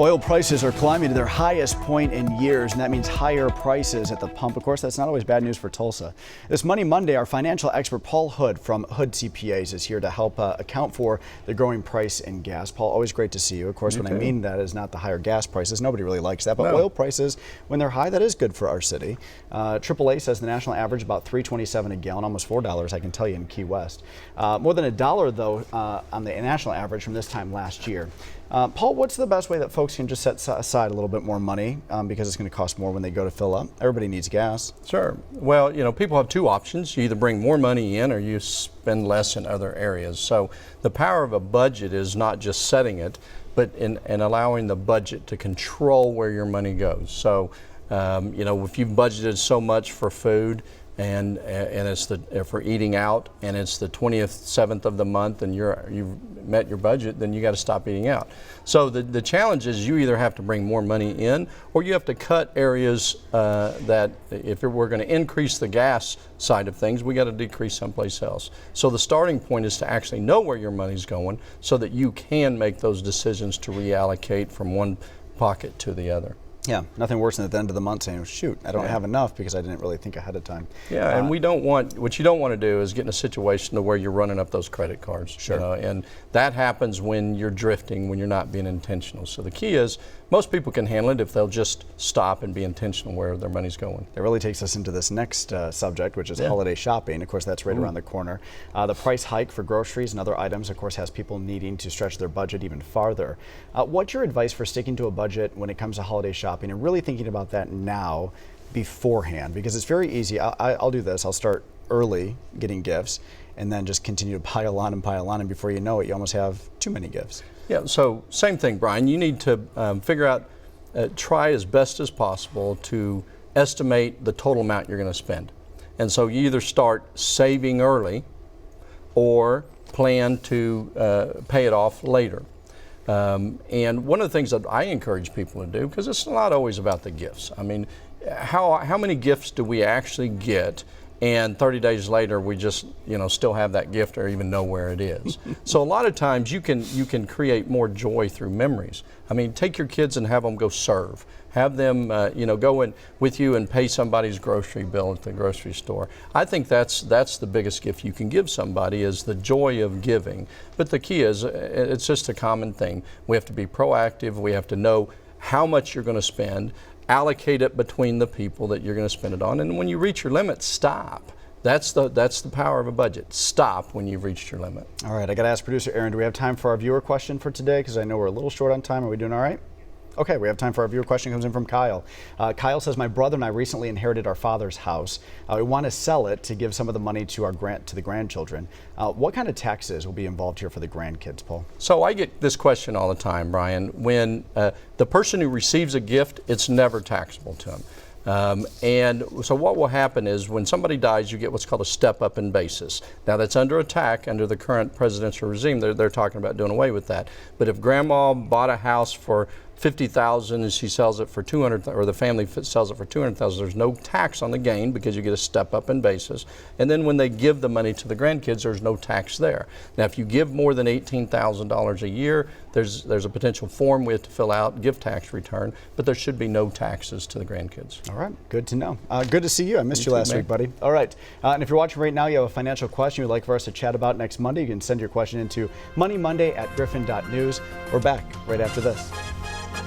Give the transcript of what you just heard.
Oil prices are climbing to their highest point in years, and that means higher prices at the pump. Of course, that's not always bad news for Tulsa. This Money Monday, our financial expert Paul Hood from Hood CPAs is here to help account for the growing price in gas. Paul, always great to see you. Of course, when I mean that is not the higher gas prices. Nobody really likes that, but oil prices, when they're high, that is good for our city. AAA says the national average about $3.27 a gallon, almost $4, I can tell you, in Key West. More than $1, though, on the national average from this time last year. Paul, what's the best way that folks can just set aside a little bit more money because it's going to cost more when they go to fill up? Everybody needs gas. Sure. Well, you know, people have two options. You either bring more money in or you spend less in other areas. So the power of a budget is not just setting it, but in allowing the budget to control where your money goes. So, you know, if you've budgeted so much for food, and it's for eating out, and it's the 27th of the month, and you've met your budget, then you got to stop eating out. So the challenge is you either have to bring more money in, or you have to cut areas that if we're going to increase the gas side of things, we got to decrease someplace else. So the starting point is to actually know where your money's going, so that you can make those decisions to reallocate from one pocket to the other. Yeah, nothing worse than at the end of the month saying, shoot, I don't have enough because I didn't really think ahead of time. Yeah, and what you don't want to do is get in a situation to where you're running up those credit cards. Sure. You know, and that happens when you're drifting, when you're not being intentional. So the key is most people can handle it if they'll just stop and be intentional where their money's going. That really takes us into this next subject, which is holiday shopping. Of course, that's right around the corner. The price hike for groceries and other items, of course, has people needing to stretch their budget even farther. What's your advice for sticking to a budget when it comes to holiday shopping and really thinking about that now beforehand? Because it's very easy. I'll do this. I'll start early getting gifts and then just continue to pile on, and before you know it, you almost have too many gifts. Yeah, so same thing, Brian. You need to figure out, try as best as possible to estimate the total amount you're going to spend. And so you either start saving early or plan to pay it off later. And one of the things that I encourage people to do, because it's not always about the gifts. I mean, how many gifts do we actually get, and 30 days later we just, you know, still have that gift or even know where it is? So a lot of times you can create more joy through memories. I mean, take your kids and have them go serve. Have them, you know, go in with you and pay somebody's grocery bill at the grocery store. I think that's the biggest gift you can give somebody, is the joy of giving. But the key is, it's just a common thing. We have to be proactive. We have to know how much you're going to spend, allocate it between the people that you're going to spend it on, and when you reach your limit, stop. That's the power of a budget. Stop when you've reached your limit. All right, I got to ask producer Aaron, do we have time for our viewer question for today? Because I know we're a little short on time. Are we doing all right? Okay, we have time for our viewer question. Comes in from Kyle. Kyle says, my brother and I recently inherited our father's house. We want to sell it to give some of the money to the grandchildren. What kind of taxes will be involved here for the grandkids, Paul? So I get this question all the time, Brian. When the person who receives a gift, it's never taxable to them. And so what will happen is when somebody dies, you get what's called a step up in basis. Now that's under attack under the current presidential regime. They're talking about doing away with that. But if grandma bought a house for $50,000 and she sells it for $200,000, or the family sells it for $200,000, there's no tax on the gain because you get a step up in basis. And then when they give the money to the grandkids, there's no tax there. Now, if you give more than $18,000 a year, there's a potential form we have to fill out, gift tax return, but there should be no taxes to the grandkids. All right, good to know. Good to see you. I missed you last week, buddy. All right, and if you're watching right now, you have a financial question you'd like for us to chat about next Monday, you can send your question into moneymonday@griffin.news. We're back right after this.